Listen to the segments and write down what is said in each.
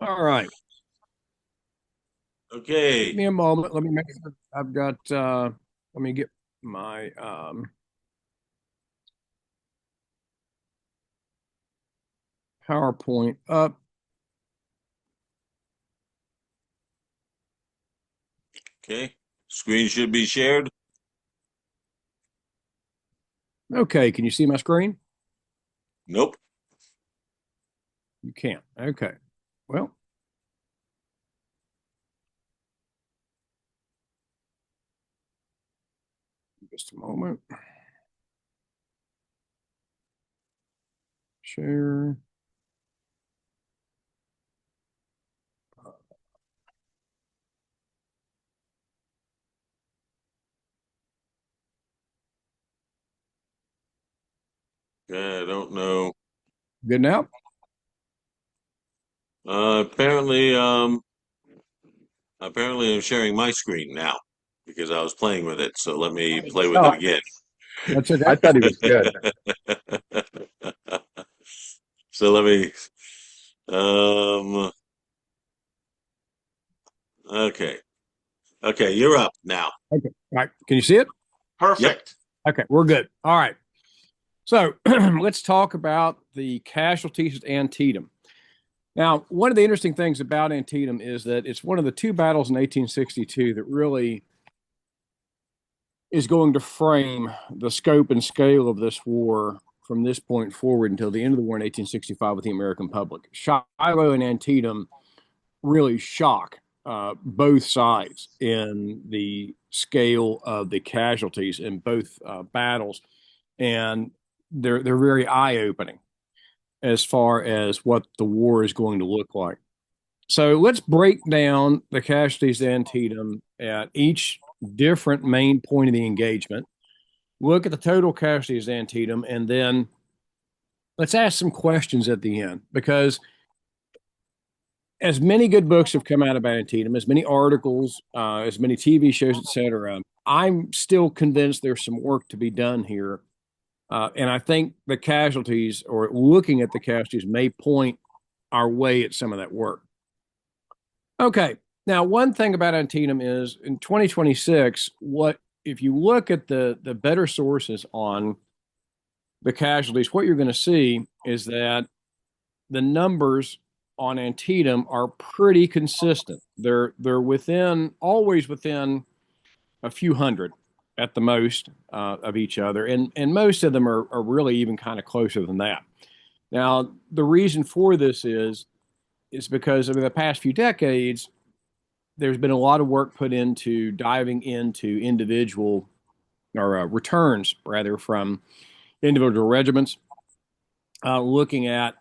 All right. Give Okay. me a moment. Let me make sure I've got let me get my PowerPoint up. Okay. Screen should be shared. Okay, can you see my screen? Nope. You can't. Okay. Well, just a moment. Share. I don't know. Good now? Apparently, apparently I'm sharing my screen now because I was playing with it. So let me play with it Oh, again. That's okay. I thought he was good. So let me, um, okay. Okay, you're up now. Okay. All right. Can you see it? Yep. Perfect. Okay, we're good. All right. So let's talk about the casualties at Antietam. Now, one of the interesting things about Antietam is that it's one of the two battles in 1862 that really is going to frame the scope and scale of this war from this point forward until the end of the war in 1865 with the American public. Shiloh and Antietam really shock both sides in the scale of the casualties in both battles, and they're very eye opening as far as what the war is going to look like. So let's break down the casualties at Antietam at each different main point of the engagement. Look at the total casualties at Antietam, and then let's ask some questions at the end because as many good books have come out about Antietam, as many articles, as many TV shows, etc., I'm still convinced there's some work to be done here. And I think the casualties, or looking at the casualties, may point our way at some of that work. Okay. Now, one thing about Antietam is in 2026, what if you look at the better sources on the casualties, what you're going to see is that the numbers on Antietam are pretty consistent. They're within always within a few hundred at the most of each other, and most of them are really even kind of closer than that. Now, the reason for this is because over the past few decades, there's been a lot of work put into diving into individual or returns rather from individual regiments, looking at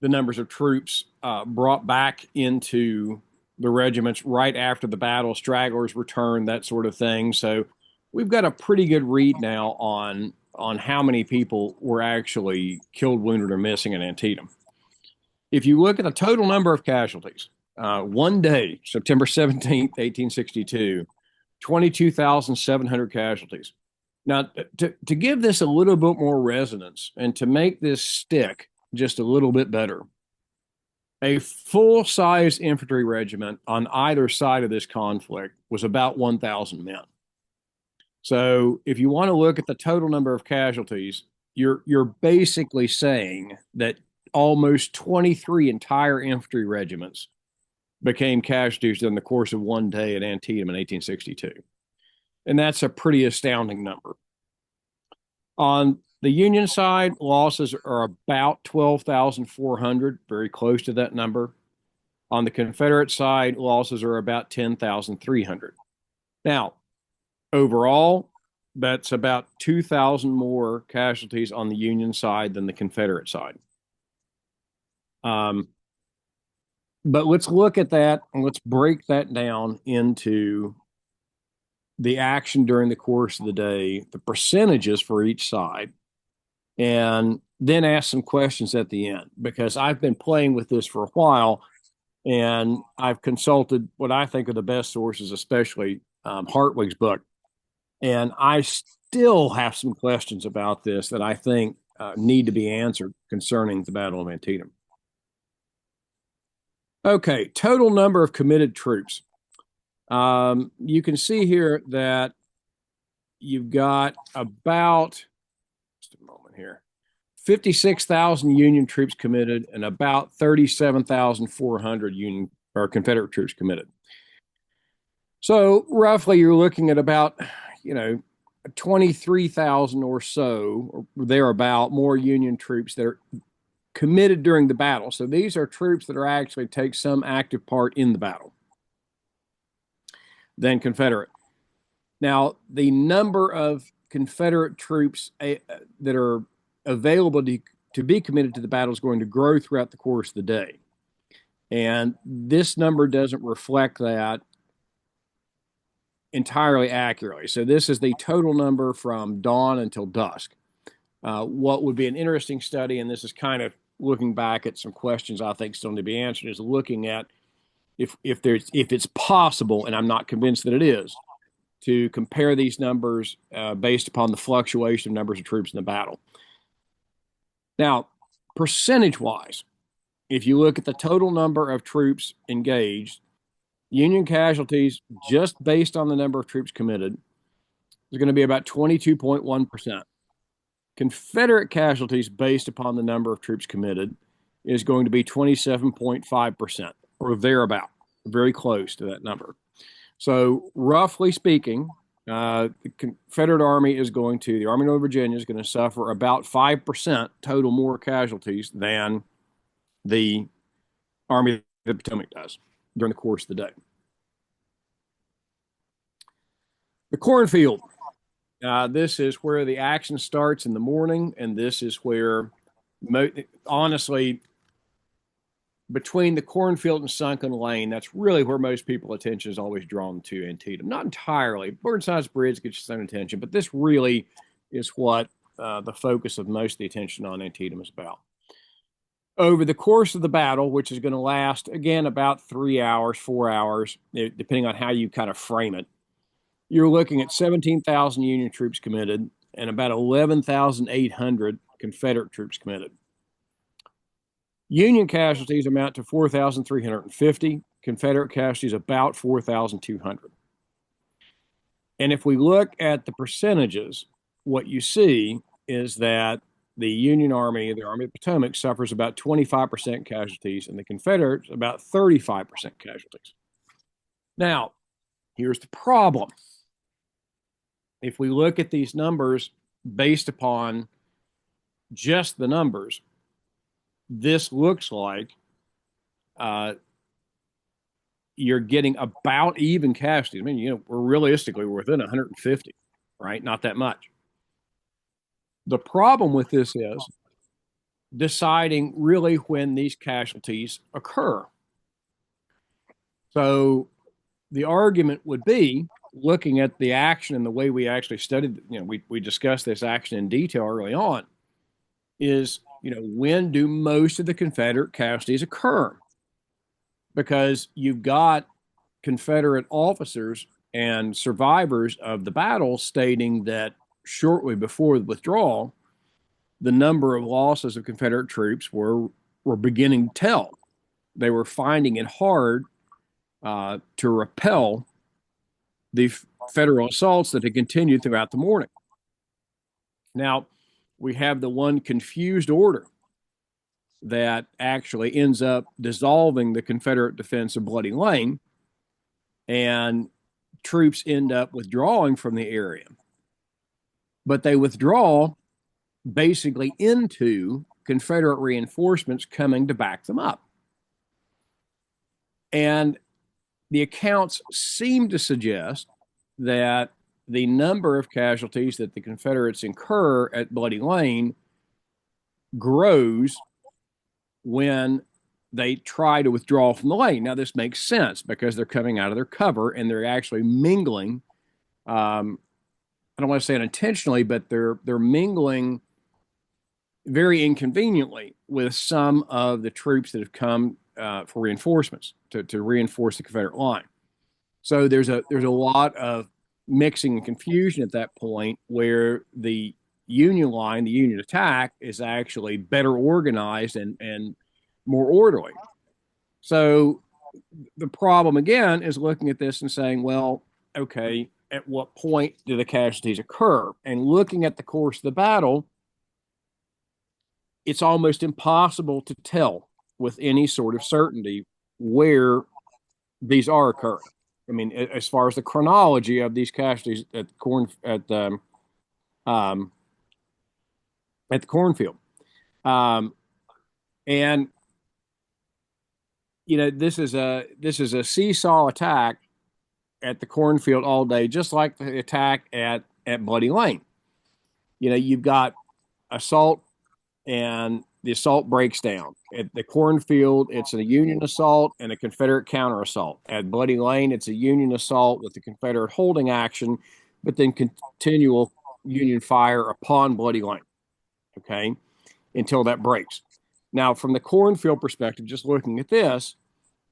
the numbers of troops brought back into the regiments right after the battle, stragglers returned, that sort of thing. So we've got a pretty good read now on how many people were actually killed, wounded, or missing in Antietam. If you look at the total number of casualties, one day, September 17th, 1862, 22,700 casualties. Now, to give this a little bit more resonance and to make this stick just a little bit better, a full size infantry regiment on either side of this conflict was about 1,000 men. So if you want to look at the total number of casualties, you're basically saying that almost 23 entire infantry regiments became casualties in the course of one day at Antietam in 1862. And that's a pretty astounding number. On the Union side, losses are about 12,400, very close to that number. On the Confederate side, losses are about 10,300. Now, overall, that's about 2,000 more casualties on the Union side than the Confederate side. Um, but let's look at that and let's break that down into the action during the course of the day, the percentages for each side, and then ask some questions at the end because I've been playing with this for a while and I've consulted what I think are the best sources, especially Hartwig's book. And I still have some questions about this that I think need to be answered concerning the Battle of Antietam. Okay, total number of committed troops. You can see here that you've got about, just a moment here, 56,000 Union troops committed and about 37,400 Union or Confederate troops committed. So roughly you're looking at about, you know, 23,000 or so, or thereabout, more Union troops that are committed during the battle. So these are troops that are actually take some active part in the battle than Confederate. Now, the number of Confederate troops that are available to be committed to the battle is going to grow throughout the course of the day. And this number doesn't reflect that entirely accurately. So this is the total number from dawn until dusk. What would be an interesting study, and this is kind of looking back at some questions I think still need to be answered, is looking at if it's possible, and I'm not convinced that it is, to compare these numbers based upon the fluctuation of numbers of troops in the battle. Now, percentage-wise, if you look at the total number of troops engaged, Union casualties, just based on the number of troops committed, is going to be about 22.1%. Confederate casualties, based upon the number of troops committed, is going to be 27.5%, or thereabout, very close to that number. So, roughly speaking, the Confederate Army is going to, the Army of Northern Virginia is going to suffer about 5% total more casualties than the Army of the Potomac does during the course of the day. The cornfield. This is where the action starts in the morning, and this is where, honestly, between the cornfield and Sunken Lane, that's really where most people's attention is always drawn to Antietam. Not entirely. Burnside's Bridge gets some attention, but this really is what the focus of most of the attention on Antietam is about. Over the course of the battle, which is going to last, again, about 3 hours, 4 hours, depending on how you kind of frame it, you're looking at 17,000 Union troops committed and about 11,800 Confederate troops committed. Union casualties amount to 4,350, Confederate casualties about 4,200. And if we look at the percentages, what you see is that the Union Army, the Army of the Potomac, suffers about 25% casualties, and the Confederates about 35% casualties. Now, here's the problem. If we look at these numbers based upon just the numbers, this looks like you're getting about even casualties. I mean, we're within 150, right? Not that much. The problem with this is deciding really when these casualties occur. So the argument would be, looking at the action and the way we actually studied, we discussed this action in detail early on, is, when do most of the Confederate casualties occur? Because you've got Confederate officers and survivors of the battle stating that shortly before the withdrawal, the number of losses of Confederate troops were beginning to tell. They were finding it hard to repel the Federal assaults that had continued throughout the morning. Now, we have the one confused order that actually ends up dissolving the Confederate defense of Bloody Lane, and troops end up withdrawing from the area. But they withdraw basically into Confederate reinforcements coming to back them up. And the accounts seem to suggest that the number of casualties that the Confederates incur at Bloody Lane grows when they try to withdraw from the lane. Now, this makes sense because they're coming out of their cover and they're actually mingling. I don't want to say unintentionally, but they're mingling very inconveniently with some of the troops that have come for reinforcements to reinforce the Confederate line. So there's a lot of mixing and confusion at that point, where the Union line, the Union attack, is actually better organized and more orderly. So the problem again is looking at this and saying, well, okay, at what point do the casualties occur? And looking at the course of the battle, it's almost impossible to tell with any sort of certainty where these are occurring. I mean, as far as the chronology of these casualties um, at the cornfield, um, and this is a seesaw attack at the cornfield all day, just like the attack at Bloody Lane. You've got assault, and the assault breaks down. At the cornfield, it's a Union assault and a Confederate counter assault. At Bloody Lane, it's a Union assault with the Confederate holding action, but then continual Union fire upon Bloody Lane, okay, until that breaks. Now, from the cornfield perspective, just looking at this,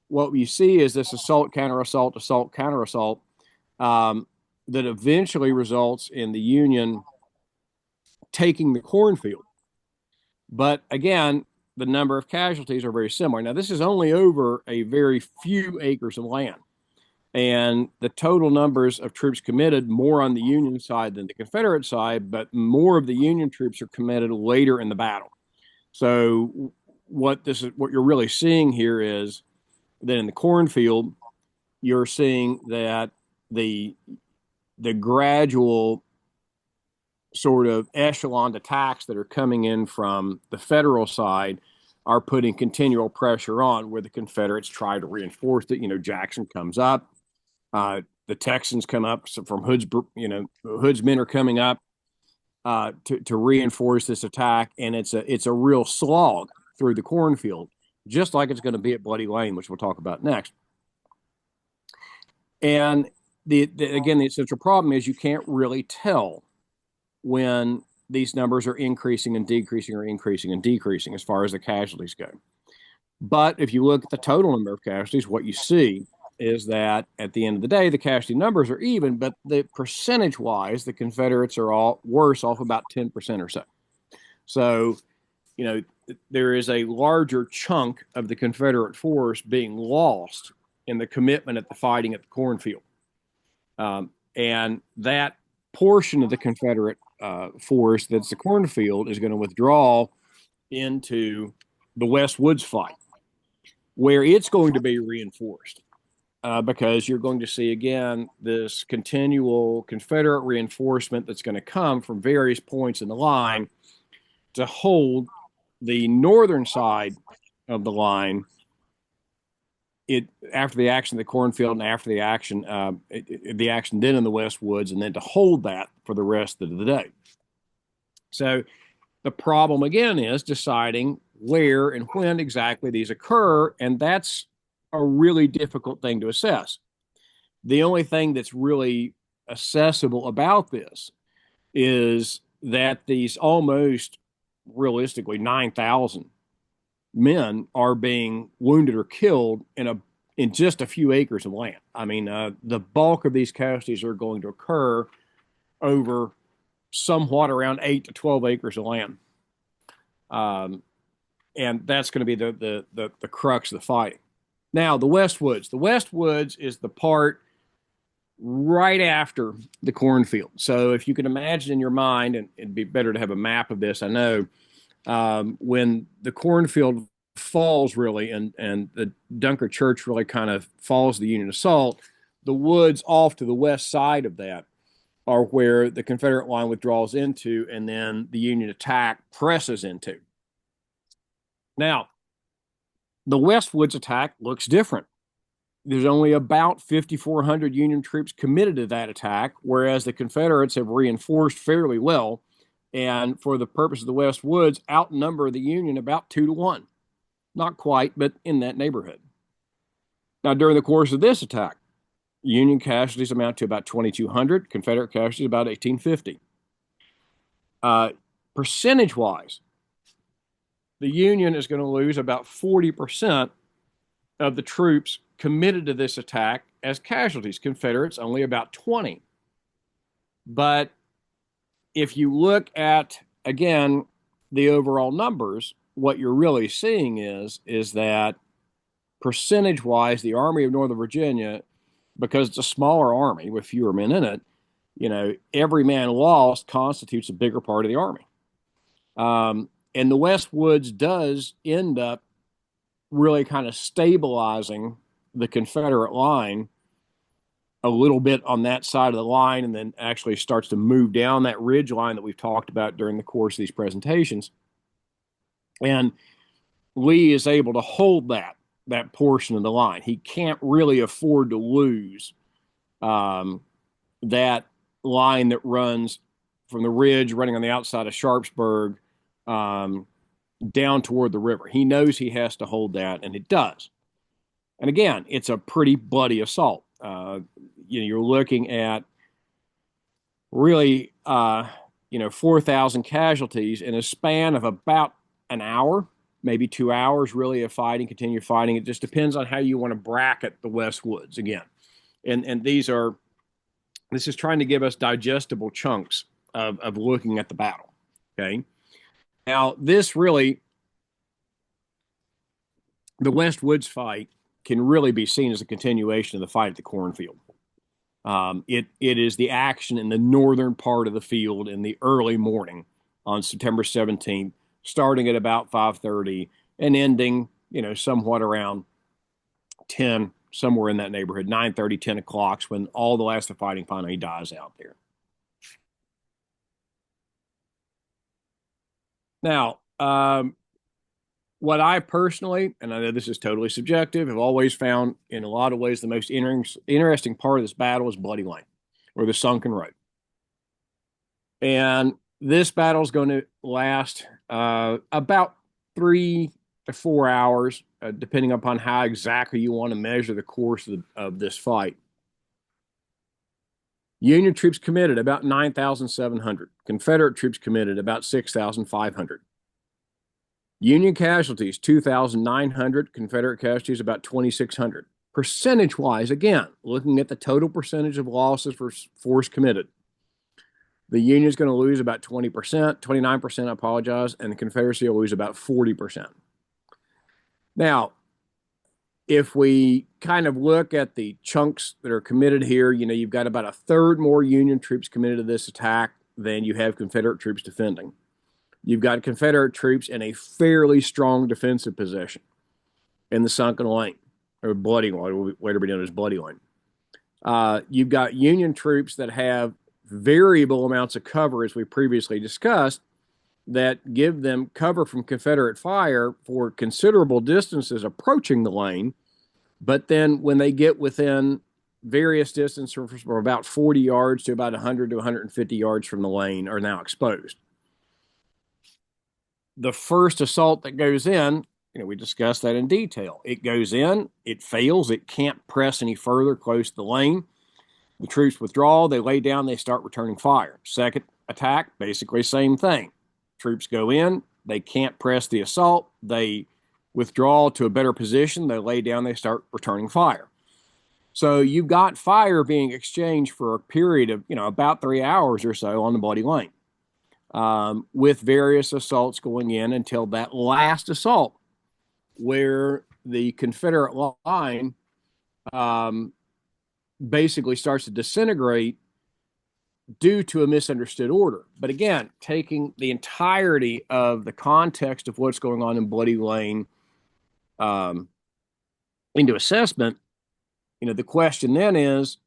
what you see is this assault, counter assault, counter assault, that eventually results in the Union taking the cornfield. But again, the number of casualties are very similar. Now, this is only over a very few acres of land. And the total numbers of troops committed more on the Union side than the Confederate side, but more of the Union troops are committed later in the battle. So what you're really seeing here is that in the cornfield, you're seeing that the gradual sort of echelon attacks that are coming in from the federal side are putting continual pressure on, where the Confederates try to reinforce it. Jackson comes up, the Texans come up from Hood's men are coming up to reinforce this attack, and it's a real slog through the cornfield, just like it's going to be at Bloody Lane, which we'll talk about next. And again, the essential problem is you can't really tell when these numbers are increasing and decreasing or increasing and decreasing as far as the casualties go. But if you look at the total number of casualties, what you see is that at the end of the day, the casualty numbers are even, but the percentage wise, the Confederates are all worse off about 10% or so. So, there is a larger chunk of the Confederate force being lost in the commitment at the fighting at the cornfield. And that portion of the Confederate force that's the cornfield is going to withdraw into the West Woods fight, where it's going to be reinforced because you're going to see again this continual Confederate reinforcement that's going to come from various points in the line to hold the northern side of the line after the action of the cornfield and after the action then in the West Woods, and then to hold that for the rest of the day. So the problem again is deciding where and when exactly these occur, and that's a really difficult thing to assess. The only thing that's really accessible about this is that these almost realistically 9,000 men are being wounded or killed in just a few acres of land. I mean, the bulk of these casualties are going to occur over somewhat around 8 to 12 acres of land. And that's going to be the crux of the fighting. Now, the West Woods. The West Woods is the part right after the cornfield. So if you can imagine in your mind, and it'd be better to have a map of this, I know, when the cornfield falls really, and the Dunker Church really kind of falls the Union assault, the woods off to the west side of that are where the Confederate line withdraws into, and then the Union attack presses into. Now, the West Woods attack looks different. There's only about 5,400 Union troops committed to that attack, whereas the Confederates have reinforced fairly well, and for the purpose of the West Woods, outnumber the Union about 2-1. Not quite, but in that neighborhood. Now, during the course of this attack, Union casualties amount to about 2,200, Confederate casualties about 1,850. Percentage-wise, the Union is going to lose about 40% of the troops committed to this attack as casualties. Confederates only about 20. But if you look at, again, the overall numbers, what you're really seeing is that percentage-wise, the Army of Northern Virginia, because it's a smaller army with fewer men in it, every man lost constitutes a bigger part of the army. And the West Woods does end up really kind of stabilizing the Confederate line a little bit on that side of the line, and then actually starts to move down that ridge line that we've talked about during the course of these presentations. And Lee is able to hold that portion of the line. He can't really afford to lose that line that runs from the ridge running on the outside of Sharpsburg down toward the river. He knows he has to hold that, and it does. And again, it's a pretty bloody assault. You're looking at really 4,000 casualties in a span of about an hour, maybe 2 hours, really, of fighting, continue fighting. It just depends on how you want to bracket the West Woods again. And this is trying to give us digestible chunks of looking at the battle. Okay. Now, the West Woods fight can really be seen as a continuation of the fight at the cornfield. It is the action in the northern part of the field in the early morning on September 17th, starting at about 5:30 and ending, somewhat around 10, somewhere in that neighborhood, 9:30, 10 o'clock, when all the last of the fighting finally dies out there. Now, what I personally, and I know this is totally subjective, have always found in a lot of ways the most interesting part of this battle is Bloody Lane, or the Sunken Road. And this battle is going to last about 3 to 4 hours, depending upon how exactly you want to measure the course of this fight. Union troops committed about 9,700. Confederate troops committed about 6,500. Union casualties, 2,900. Confederate casualties, about 2,600. Percentage-wise, again, looking at the total percentage of losses for force committed, the Union's going to lose about 20%, 29%, I apologize, and the Confederacy will lose about 40%. Now, if we kind of look at the chunks that are committed here, you've got about a third more Union troops committed to this attack than you have Confederate troops defending. You've got Confederate troops in a fairly strong defensive position in the Sunken Lane, or Bloody Lane, whatever known as Bloody Lane. You've got Union troops that have variable amounts of cover, as we previously discussed, that give them cover from Confederate fire for considerable distances approaching the lane. But then when they get within various distances from about 40 yards to about 100 to 150 yards from the lane, are now exposed. The first assault that goes in, we discussed that in detail. It goes in, it fails, it can't press any further close to the lane. The troops withdraw, they lay down, they start returning fire. Second attack, basically same thing. Troops go in, they can't press the assault, they withdraw to a better position, they lay down, they start returning fire. So you've got fire being exchanged for a period of, about 3 hours or so on the Bloody Lane, with various assaults going in until that last assault, where the Confederate line basically starts to disintegrate due to a misunderstood order. But again, taking the entirety of the context of what's going on in Bloody Lane into assessment, the question then is,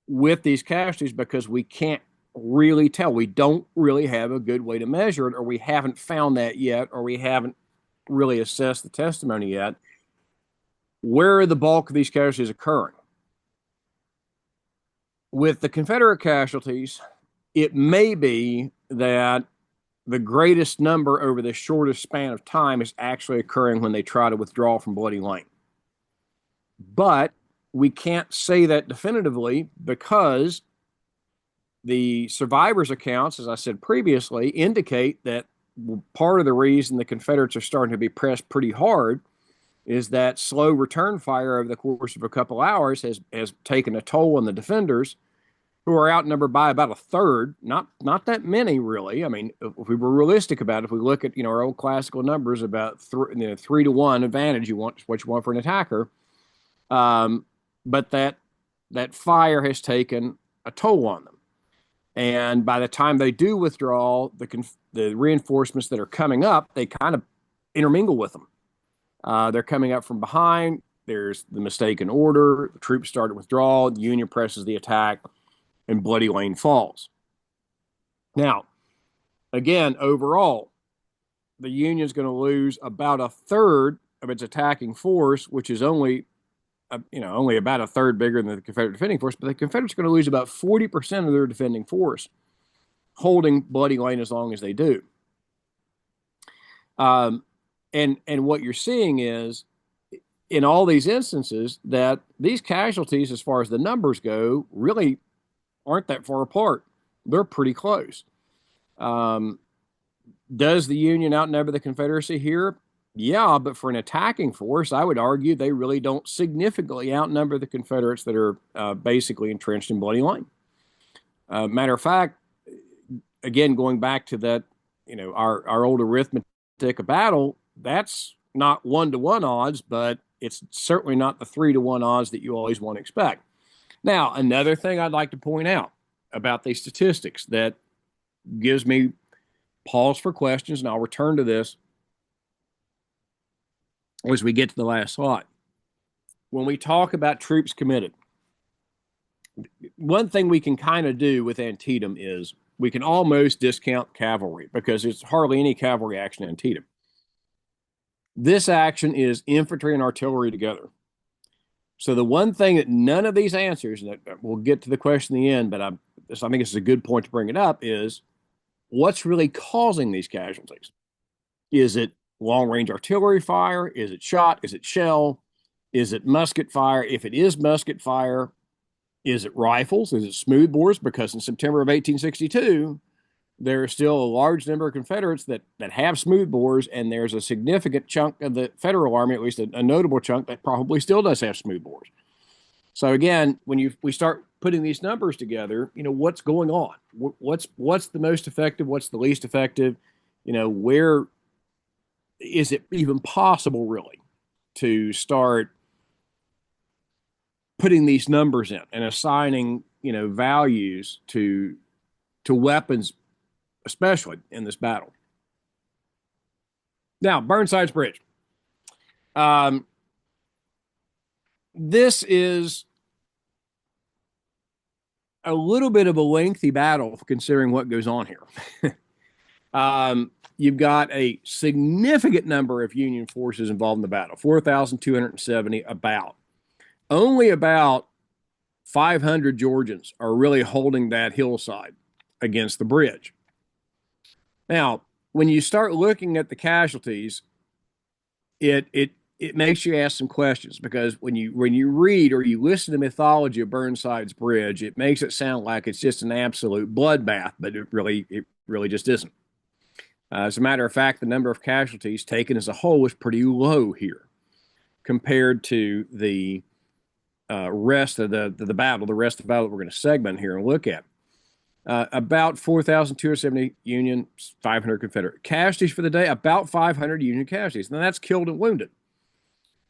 with these casualties, because we can't really tell, we don't really have a good way to measure it, or we haven't found that yet, or we haven't really assessed the testimony yet, where are the bulk of these casualties occurring? With the Confederate casualties, it may be that the greatest number over the shortest span of time is actually occurring when they try to withdraw from Bloody Lane. But we can't say that definitively, because the survivors' accounts, as I said previously, indicate that part of the reason the Confederates are starting to be pressed pretty hard is that slow return fire over the course of a couple hours has taken a toll on the defenders, who are outnumbered by about a third. Not that many, really. I mean, if we were realistic about it, if we look at our old classical numbers about 3 to 1 advantage, you want what you want for an attacker. But that fire has taken a toll on them, and by the time they do withdraw, the reinforcements that are coming up, they kind of intermingle with them. They're coming up from behind. There's the mistaken order. The troops start to withdraw. The Union presses the attack, and Bloody Lane falls. Now, again, overall, the Union's going to lose about a third of its attacking force, which is only about a third bigger than the Confederate defending force. But the Confederates are going to lose about 40% of their defending force, holding Bloody Lane as long as they do. And what you're seeing is, in all these instances, that these casualties, as far as the numbers go, really aren't that far apart. They're pretty close. Does the Union outnumber the Confederacy here? Yeah, but for an attacking force, I would argue they really don't significantly outnumber the Confederates that are basically entrenched in Bloody Lane. Matter of fact, again, going back to that, our old arithmetic of battle, that's not 1-to-1 odds, but it's certainly not the 3-to-1 odds that you always want to expect. Now, another thing I'd like to point out about these statistics that gives me pause for questions, and I'll return to this as we get to the last slide. When we talk about troops committed, one thing we can kind of do with Antietam is we can almost discount cavalry because there's hardly any cavalry action in Antietam. This action is infantry and artillery together. So the one thing that none of these answers, and we'll get to the question in the end, but I think this is a good point to bring it up, is what's really causing these casualties? Is it long-range artillery fire? Is it shot? Is it shell? Is it musket fire? If it is musket fire, is it rifles? Is it smoothbores? Because in September of 1862, there are still a large number of Confederates that have smoothbores, and there's a significant chunk of the Federal Army, at least a notable chunk, that probably still does have smoothbores. So again, when we start putting these numbers together, what's going on? What's the most effective? What's the least effective? Where is it even possible, really, to start putting these numbers in and assigning, values to weapons, especially in this battle? Now, Burnside's Bridge. This is a little bit of a lengthy battle considering what goes on here. You've got a significant number of Union forces involved in the battle, 4,270 about. Only about 500 Georgians are really holding that hillside against the bridge. Now, when you start looking at the casualties, it makes you ask some questions, because when you read or you listen to the mythology of Burnside's Bridge, it makes it sound like it's just an absolute bloodbath, but it really just isn't. As a matter of fact, the number of casualties taken as a whole is pretty low here compared to the rest of the battle. The rest of the battle we're going to segment here and look at. About 4,270 Union, 500 Confederate. Casualties for the day, about 500 Union casualties. Now that's killed and wounded.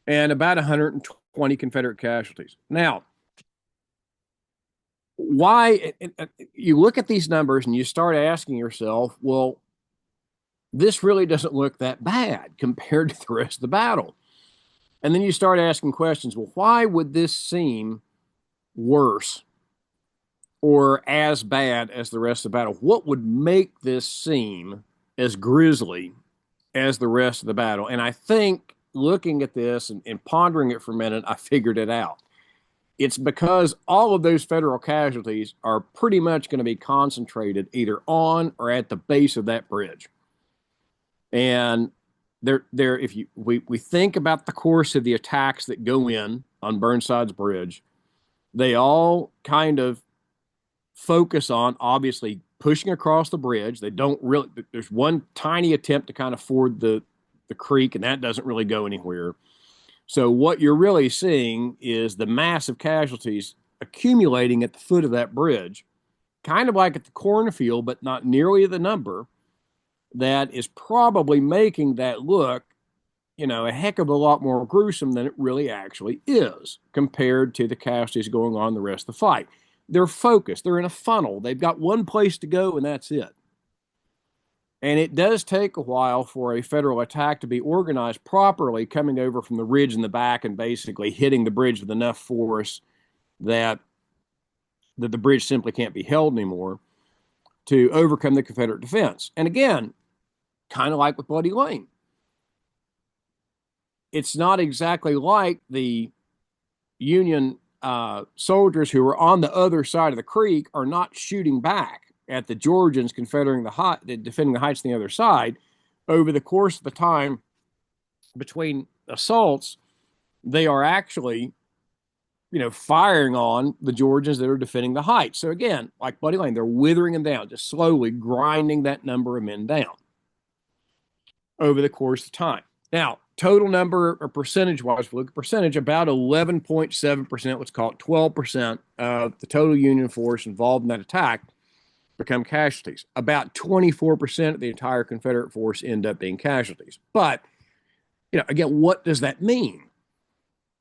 And about 120 Confederate casualties. Now, why you look at these numbers and you start asking yourself, well, this really doesn't look that bad compared to the rest of the battle. And then you start asking questions, well, why would this seem worse or as bad as the rest of the battle? What would make this seem as grisly as the rest of the battle? And I think looking at this and pondering it for a minute, I figured it out. It's because all of those Federal casualties are pretty much going to be concentrated either on or at the base of that bridge. And if we think about the course of the attacks that go in on Burnside's Bridge, they all kind of focus on obviously pushing across the bridge. They don't really, there's one tiny attempt to kind of ford the creek, and that doesn't really go anywhere. So what you're really seeing is the massive casualties accumulating at the foot of that bridge kind of like at the cornfield, but not nearly the number, that is probably making that look, a heck of a lot more gruesome than it really actually is compared to the casualties going on the rest of the fight. They're focused, they're in a funnel, they've got one place to go, and that's it. And it does take a while for a federal attack to be organized properly, coming over from the ridge in the back and basically hitting the bridge with enough force that the bridge simply can't be held anymore to overcome the Confederate defense. And again, kind of like with Bloody Lane, it's not exactly like the Union soldiers who were on the other side of the creek are not shooting back at the Georgians defending the heights on the other side. Over the course of the time between assaults, they are actually, firing on the Georgians that are defending the heights. So again, like Bloody Lane, they're withering them down, just slowly grinding that number of men down over the course of time. Now, total number or percentage-wise, if we look at percentage, about 11.7%, let's call it 12% of the total Union force involved in that attack become casualties. About 24% of the entire Confederate force end up being casualties. But, again, what does that mean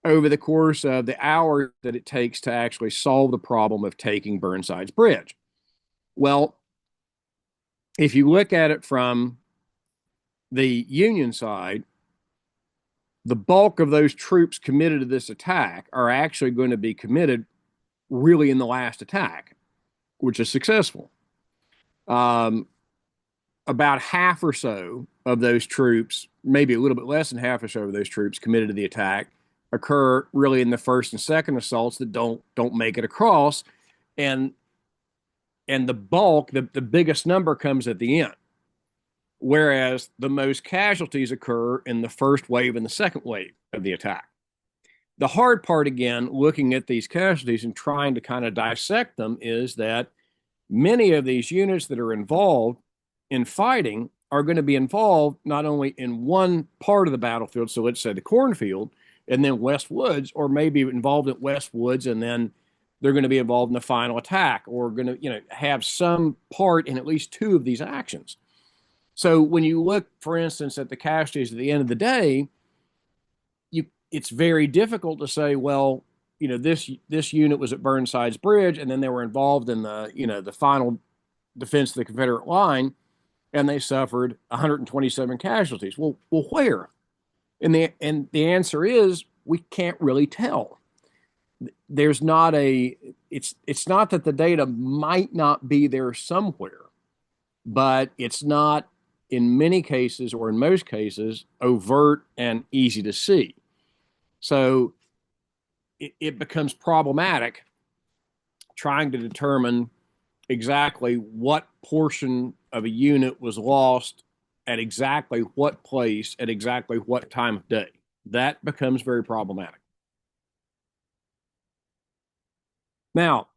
over the course of the hours that it takes to actually solve the problem of taking Burnside's bridge? Well, if you look at it from the Union side, the bulk of those troops committed to this attack are actually going to be committed really in the last attack, which is successful. About half or so of those troops, maybe a little bit less than half or so of those troops committed to the attack, occur really in the first and second assaults that don't make it across, and the bulk, the biggest number, comes at the end. Whereas the most casualties occur in the first wave and the second wave of the attack. The hard part, again, looking at these casualties and trying to kind of dissect them, is that many of these units that are involved in fighting are going to be involved not only in one part of the battlefield, so let's say the cornfield, and then West Woods, or maybe involved at West Woods, and then they're going to be involved in the final attack, or going to, have some part in at least two of these actions. So when you look, for instance, at the casualties at the end of the day, it's very difficult to say, well, this unit was at Burnside's bridge, and then they were involved in the final defense of the Confederate line, and they suffered 127 casualties. Well, where? And the answer is, we can't really tell. There's not it's not that the data might not be there somewhere, but it's not, in many cases, or in most cases, overt and easy to see. So it becomes problematic trying to determine exactly what portion of a unit was lost at exactly what place at exactly what time of day. That becomes very problematic. Now,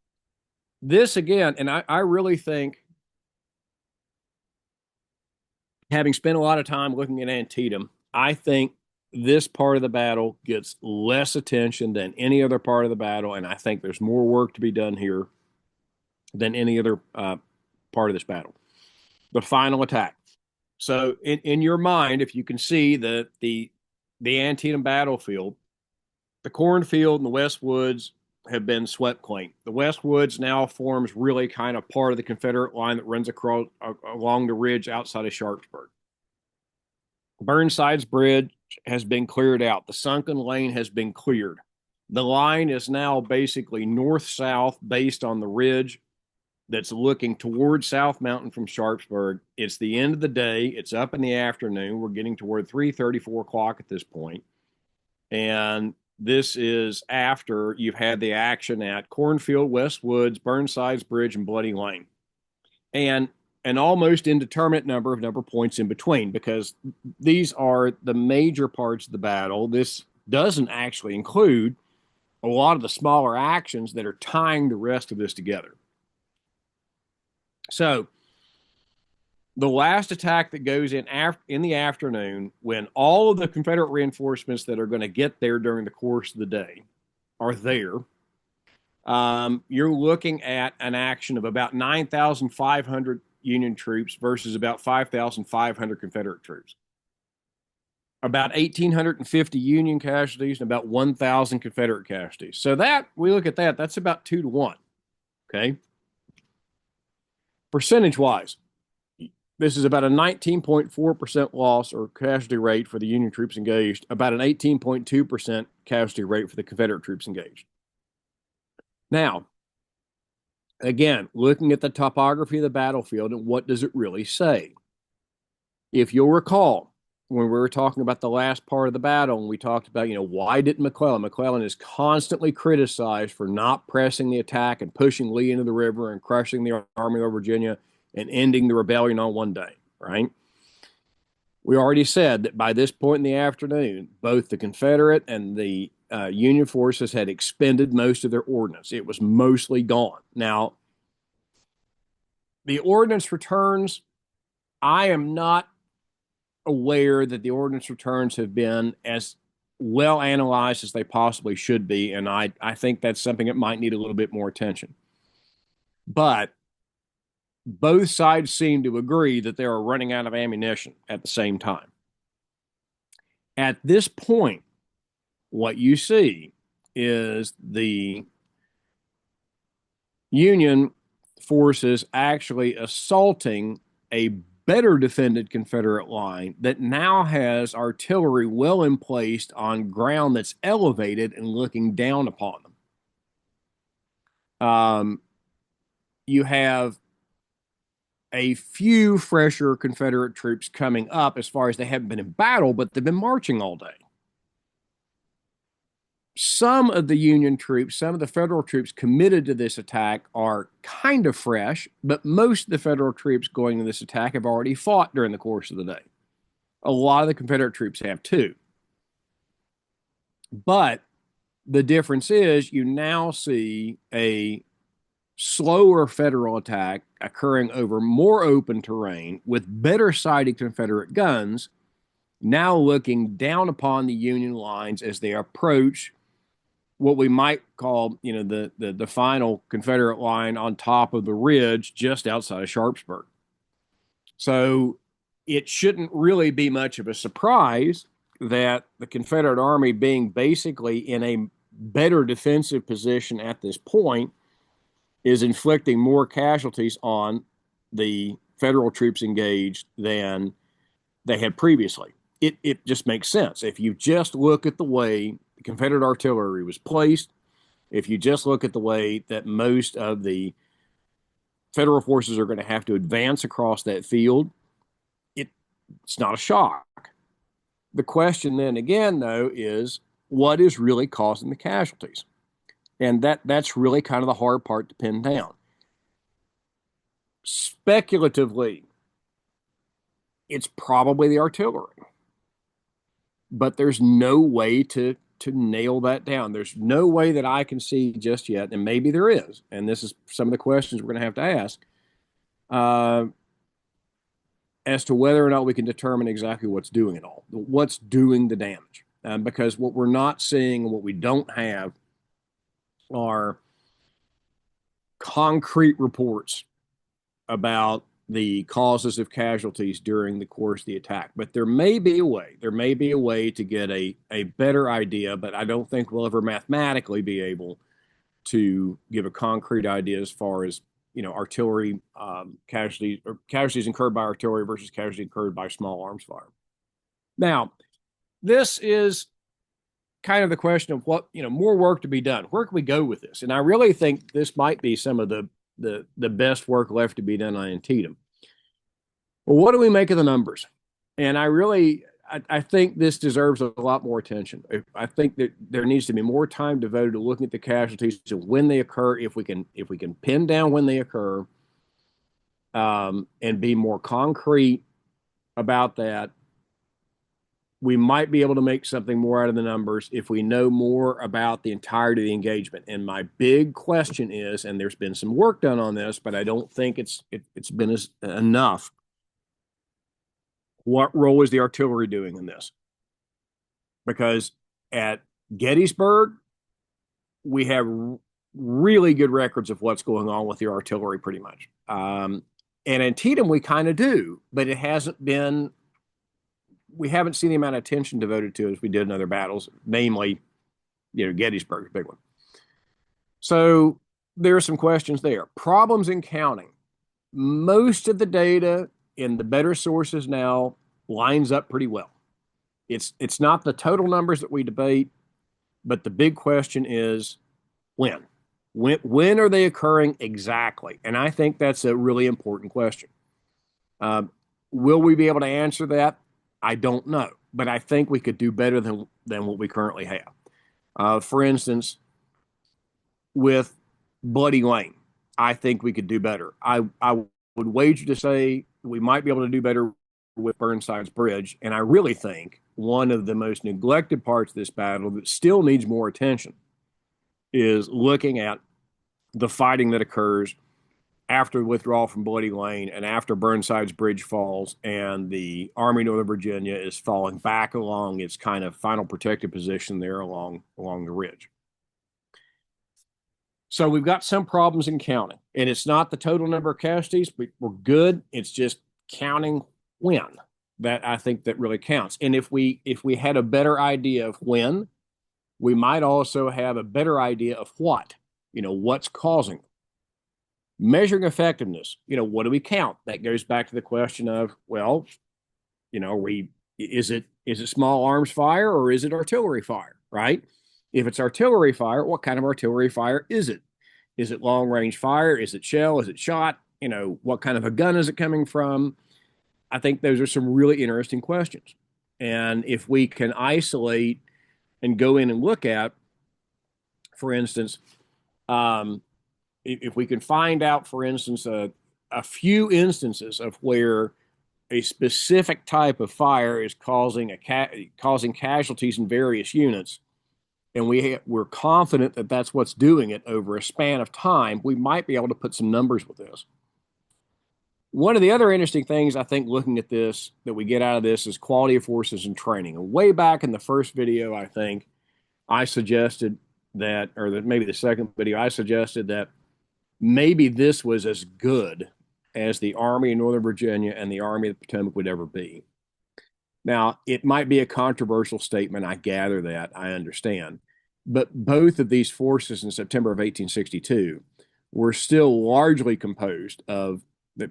this again, and I really think, having spent a lot of time looking at Antietam, I think this part of the battle gets less attention than any other part of the battle, and I think there's more work to be done here than any other part of this battle. The final attack. So in your mind, if you can see the Antietam battlefield, the cornfield and the West Woods have been swept clean. The West Woods now forms really kind of part of the Confederate line that runs across along the ridge outside of Sharpsburg. Burnside's bridge has been cleared out. The sunken lane has been cleared. The line is now basically north-south based on the ridge that's looking toward South Mountain from Sharpsburg. It's the end of the day. It's up in the afternoon. We're getting toward 3:30, 4 o'clock at this point. And this is after you've had the action at Cornfield, West Woods, Burnside's Bridge, and Bloody Lane. And an almost indeterminate number of points in between, because these are the major parts of the battle. This doesn't actually include a lot of the smaller actions that are tying the rest of this together. So the last attack that goes in the afternoon, when all of the Confederate reinforcements that are going to get there during the course of the day are there, You're looking at an action of about 9,500 Union troops versus about 5,500 Confederate troops. About 1,850 Union casualties and about 1,000 Confederate casualties. So that we look at that, that's about 2 to 1. Okay. Percentage wise, this is about a 19.4% loss or casualty rate for the Union troops engaged, about an 18.2% casualty rate for the Confederate troops engaged. Now, again, looking at the topography of the battlefield and what does it really say? If you'll recall, when we were talking about the last part of the battle, and we talked about, why didn't McClellan is constantly criticized for not pressing the attack and pushing Lee into the river and crushing the Army of Virginia and ending the rebellion on one day, right? We already said that by this point in the afternoon, both the Confederate and the Union forces had expended most of their ordnance. It was mostly gone. Now, the ordnance returns, I am not aware that the ordnance returns have been as well analyzed as they possibly should be, and I think that's something that might need a little bit more attention. But both sides seem to agree that they are running out of ammunition at the same time. At this point, what you see is the Union forces actually assaulting a better defended Confederate line that now has artillery well emplaced on ground that's elevated and looking down upon them. You have a few fresher Confederate troops coming up as far as they haven't been in battle, but they've been marching all day. Some of the Union troops, some of the Federal troops committed to this attack are kind of fresh, but most of the Federal troops going to this attack have already fought during the course of the day. A lot of the Confederate troops have too. But the difference is you now see a slower Federal attack occurring over more open terrain with better sighted Confederate guns, now looking down upon the Union lines as they approach what we might call, the final Confederate line on top of the ridge just outside of Sharpsburg. So it shouldn't really be much of a surprise that the Confederate Army, being basically in a better defensive position at this point, is inflicting more casualties on the Federal troops engaged than they had previously. It just makes sense. If you just look at the way the Confederate artillery was placed, if you just look at the way that most of the Federal forces are going to have to advance across that field, it's not a shock. The question then again, though, is what is really causing the casualties? And that's really kind of the hard part to pin down. Speculatively, it's probably the artillery, but there's no way to nail that down. There's no way that I can see just yet, and maybe there is, and this is some of the questions we're going to have to ask, as to whether or not we can determine exactly what's doing it all, what's doing the damage. Because what we're not seeing and what we don't have are concrete reports about the causes of casualties during the course of the attack. But there may be a way. There may be a way to get a better idea, but I don't think we'll ever mathematically be able to give a concrete idea as far as, artillery casualties or casualties incurred by artillery versus casualties incurred by small arms fire. Now, this is kind of the question of what, more work to be done. Where can we go with this? And I really think this might be some of the best work left to be done on Antietam. Well, what do we make of the numbers? And I think this deserves a lot more attention. I think that there needs to be more time devoted to looking at the casualties and when they occur, if we can pin down when they occur, and be more concrete about that. We might be able to make something more out of the numbers if we know more about the entirety of the engagement. And my big question is, and there's been some work done on this, but I don't think it's been enough. What role is the artillery doing in this? Because at Gettysburg, we have really good records of what's going on with the artillery, pretty much. And Antietam, we kind of do, but it hasn't been. We haven't seen the amount of attention devoted to it as we did in other battles, namely, Gettysburg's big one. So there are some questions there. Problems in counting. Most of the data in the better sources now lines up pretty well. It's not the total numbers that we debate, but the big question is when. When are they occurring exactly? And I think that's a really important question. Um, will we be able to answer that? I don't know, but I think we could do better than what we currently have. For instance, with Bloody Lane, I think we could do better. I would wager to say we might be able to do better with Burnside's Bridge, and I really think one of the most neglected parts of this battle that still needs more attention is looking at the fighting that occurs after withdrawal from Bloody Lane and after Burnside's Bridge falls and the Army of Northern Virginia is falling back along its kind of final protective position there along the ridge. So we've got some problems in counting, and it's not the total number of casualties. We're good. It's just counting when that I think that really counts. And if we had a better idea of when, we might also have a better idea of what, what's causing them. Measuring effectiveness, what do we count? That goes back to the question of, well, is it small arms fire or is it artillery fire, right? If it's artillery fire, what kind of artillery fire is it? Is it long range fire? Is it shell? Is it shot? What kind of a gun is it coming from? I think those are some really interesting questions. And if we can isolate and go in and look at, for instance, if we can find out, for instance, a few instances of where a specific type of fire is causing casualties in various units, and we're confident that that's what's doing it over a span of time, we might be able to put some numbers with this. One of the other interesting things I think looking at this that we get out of this is quality of forces and training. And way back in the first video, I think I suggested that, or that maybe the second video, I suggested that maybe this was as good as the Army of Northern Virginia and the Army of the Potomac would ever be. Now, it might be a controversial statement. I gather that. I understand. But both of these forces in September of 1862 were still largely composed of,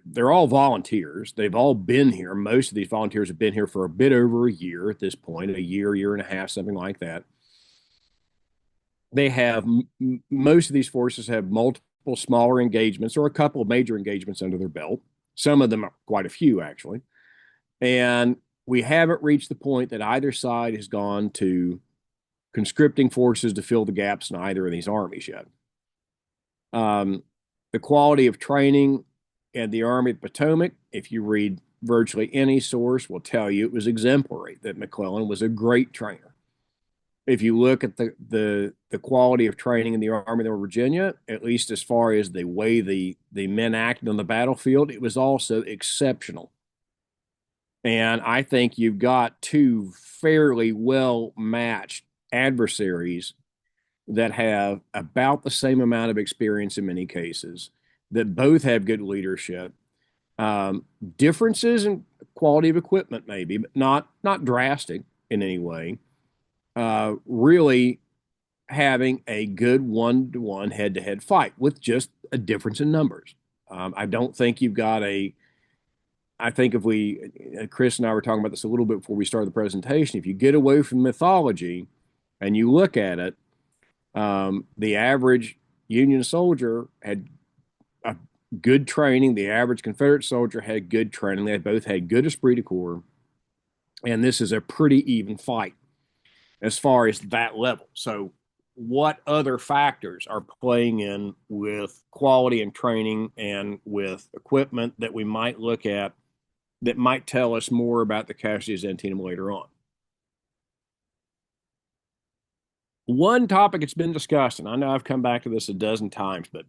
they're all volunteers. They've all been here. Most of these volunteers have been here for a bit over a year at this point, a year and a half, something like that. They have, most of these forces have multiple smaller engagements or a couple of major engagements under their belt. Some of them are quite a few, actually. And we haven't reached the point that either side has gone to conscripting forces to fill the gaps in either of these armies yet. The quality of training at the Army of the Potomac, if you read virtually any source, will tell you it was exemplary, that McClellan was a great trainer. If you look at the quality of training in the Army of Northern Virginia, at least as far as the way the men acted on the battlefield, it was also exceptional. And I think you've got two fairly well matched adversaries that have about the same amount of experience in many cases, that both have good leadership. Differences in quality of equipment, maybe, but not drastic in any way. Really having a good one-to-one head-to-head fight with just a difference in numbers. I don't think you've got I think if Chris and I were talking about this a little bit before we started the presentation, if you get away from mythology and you look at it, the average Union soldier had a good training. The average Confederate soldier had good training. They both had good esprit de corps. And this is a pretty even fight as far as that level. So what other factors are playing in with quality and training and with equipment that we might look at that might tell us more about the casualties of Antietam later on? One topic that's been discussed, and I know I've come back to this a dozen times, but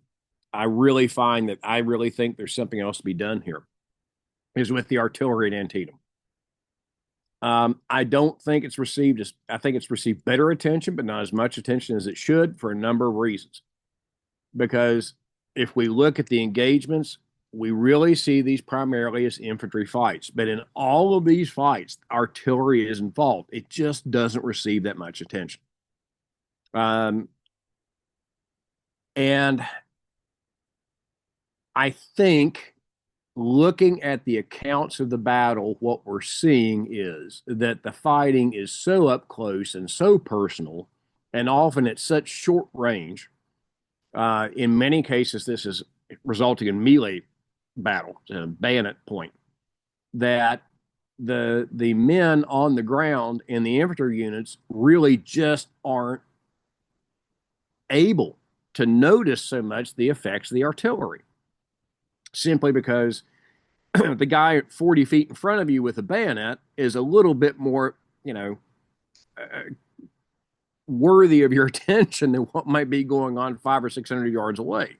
I really think there's something else to be done here, is with the artillery at Antietam. I don't think it's received I think it's received better attention, but not as much attention as it should for a number of reasons. because if we look at the engagements, we really see these primarily as infantry fights. But in all of these fights, artillery is involved. It just doesn't receive that much attention. Um, and I think looking at the accounts of the battle, what we're seeing is that the fighting is so up close and so personal, and often at such short range. In many cases, this is resulting in melee battle, bayonet point, that the men on the ground in the infantry units really just aren't able to notice so much the effects of the artillery, simply because the guy at 40 feet in front of you with a bayonet is a little bit more, you know, uh, worthy of your attention than what might be going on 500 or 600 yards away.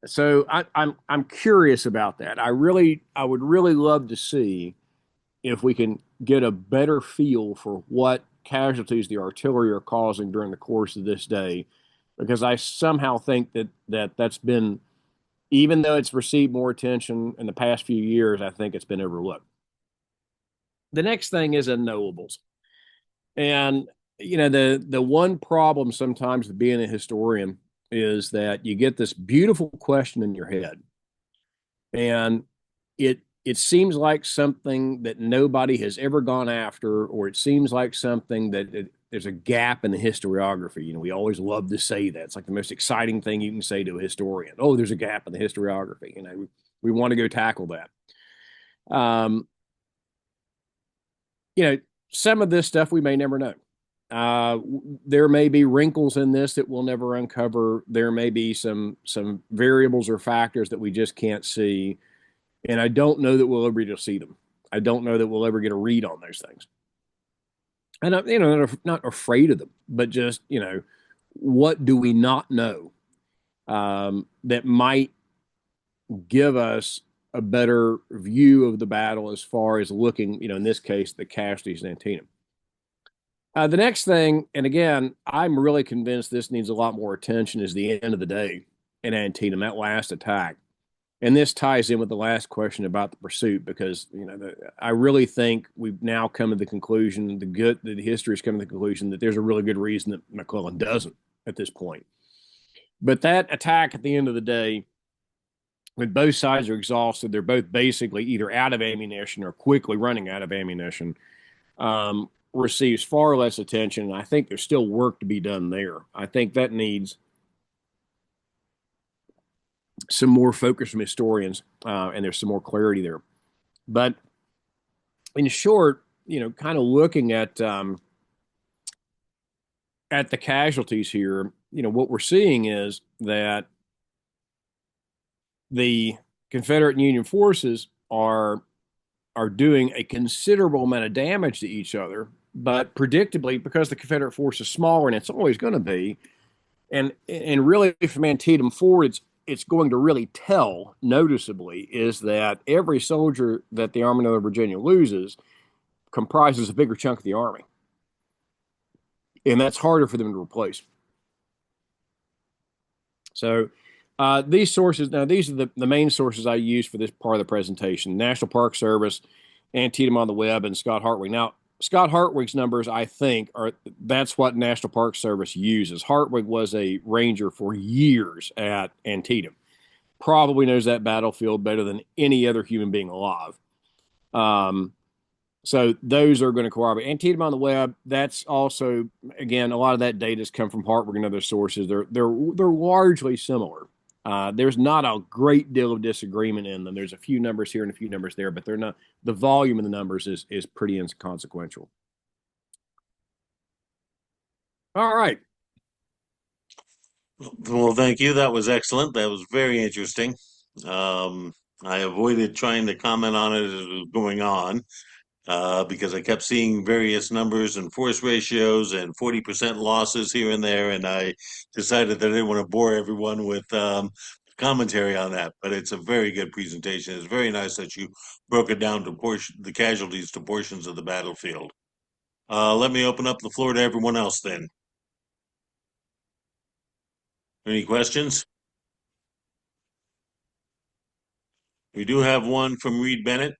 So I'm curious about that. I would really love to see if we can get a better feel for what casualties the artillery are causing during the course of this day, because I somehow think that's been, even though it's received more attention in the past few years, I think it's been overlooked. The next thing is unknowables. And the one problem sometimes with being a historian is that you get this beautiful question in your head, and it seems like something that nobody has ever gone after, or it seems like something that there's a gap in the historiography. We always love to say that. It's like the most exciting thing you can say to a historian. Oh, there's a gap in the historiography. We want to go tackle that. Um, you know, some of this stuff we may never know. There may be wrinkles in this that we'll never uncover. There may be some variables or factors that we just can't see, and I don't know that we'll ever get to see them. I don't know that we'll ever get a read on those things. And I'm, not afraid of them, but just what do we not know that might give us a better view of the battle as far as looking, in this case, the casualties in Antietam. The next thing, and again, I'm really convinced this needs a lot more attention, is the end of the day in Antietam, that last attack. And this ties in with the last question about the pursuit, because I really think we've now come to the conclusion, the history has come to the conclusion that there's a really good reason that McClellan doesn't at this point. But that attack at the end of the day, when both sides are exhausted, they're both basically either out of ammunition or quickly running out of ammunition. Receives far less attention, and I think there's still work to be done there. I think that needs some more focus from historians, and there's some more clarity there. But in short, kind of looking at the casualties here, what we're seeing is that the Confederate and Union forces are doing a considerable amount of damage to each other, but predictably, because the Confederate force is smaller, and it's always going to be, and really from Antietam forward, it's going to really tell noticeably, is that every soldier that the Army of Northern Virginia loses comprises a bigger chunk of the Army, and that's harder for them to replace. So these sources, now these are the main sources I use for this part of the presentation: National Park Service, Antietam on the Web, and Scott Hartwig. Now, Scott Hartwig's numbers, I think, that's what National Park Service uses. Hartwig was a ranger for years at Antietam. Probably knows that battlefield better than any other human being alive. So those are going to corroborate. Antietam on the Web, that's also, again, a lot of that data has come from Hartwig and other sources. They're largely similar. There's not a great deal of disagreement in them. There's a few numbers here and a few numbers there, but they're not. The volume of the numbers is pretty inconsequential. All right. Well, thank you. That was excellent. That was very interesting. Um, I avoided trying to comment on it as it was going on, because I kept seeing various numbers and force ratios and 40% losses here and there, and I decided that I didn't want to bore everyone with commentary on that. But it's a very good presentation. It's very nice that you broke it down to the casualties to portions of the battlefield. Let me open up the floor to everyone else then. Any questions? We do have one from Reed Bennett,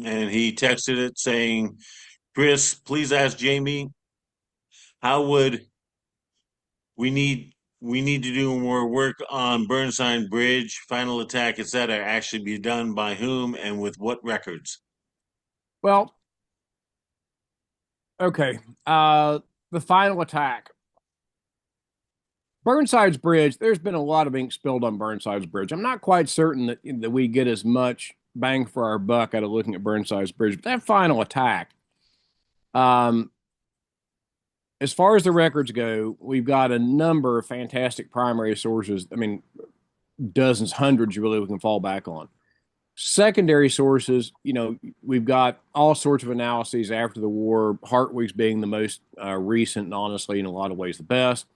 and he texted it saying, Chris, please ask Jamie, how would we need to do more work on Burnside Bridge, final attack, etc. actually be done by whom and with what records? Well, okay. The final attack. Burnside's Bridge, there's been a lot of ink spilled on Burnside's Bridge. I'm not quite certain that we get as much bang for our buck out of looking at Burnside's Bridge, but that final attack, um, as far as the records go, we've got a number of fantastic primary sources. I mean, dozens, hundreds, really, we can fall back on. Secondary sources, we've got all sorts of analyses after the war, Hartwig's being the most recent and honestly, in a lot of ways, the best.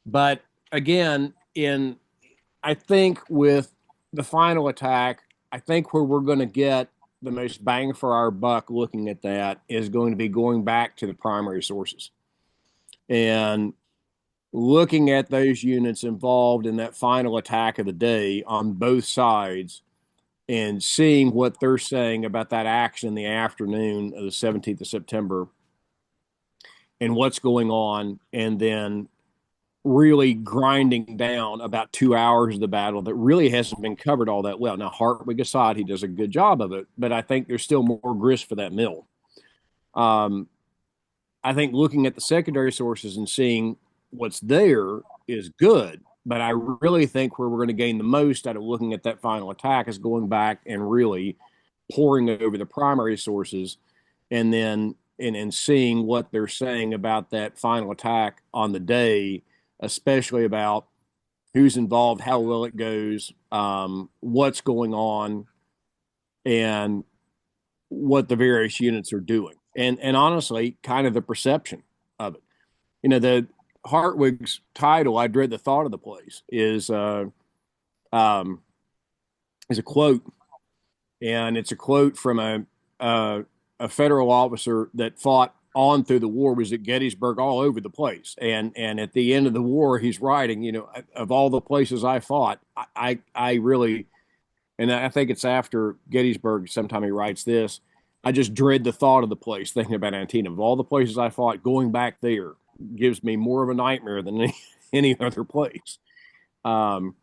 But again, I think with the final attack, I think where we're going to get the most bang for our buck looking at that is going to be going back to the primary sources and looking at those units involved in that final attack of the day on both sides and seeing what they're saying about that action in the afternoon of the 17th of September and what's going on, and then really grinding down about 2 hours of the battle that really hasn't been covered all that well. Now, Hartwig aside, he does a good job of it, but I think there's still more grist for that mill. Um, I think looking at the secondary sources and seeing what's there is good, but I really think where we're going to gain the most out of looking at that final attack is going back and really poring over the primary sources and then and seeing what they're saying about that final attack on the day, especially about who's involved, how well it goes, what's going on, and what the various units are doing. And honestly, kind of the perception of it. The Hartwig's title, I dread the thought of the place, um, is a quote, and it's a quote from a federal officer that fought on through the war, was at Gettysburg, all over the place. And at the end of the war, he's writing, of all the places I fought, I really, and I think it's after Gettysburg, sometime he writes this, I just dread the thought of the place, thinking about Antietam. Of all the places I fought, going back there gives me more of a nightmare than any other place. Um,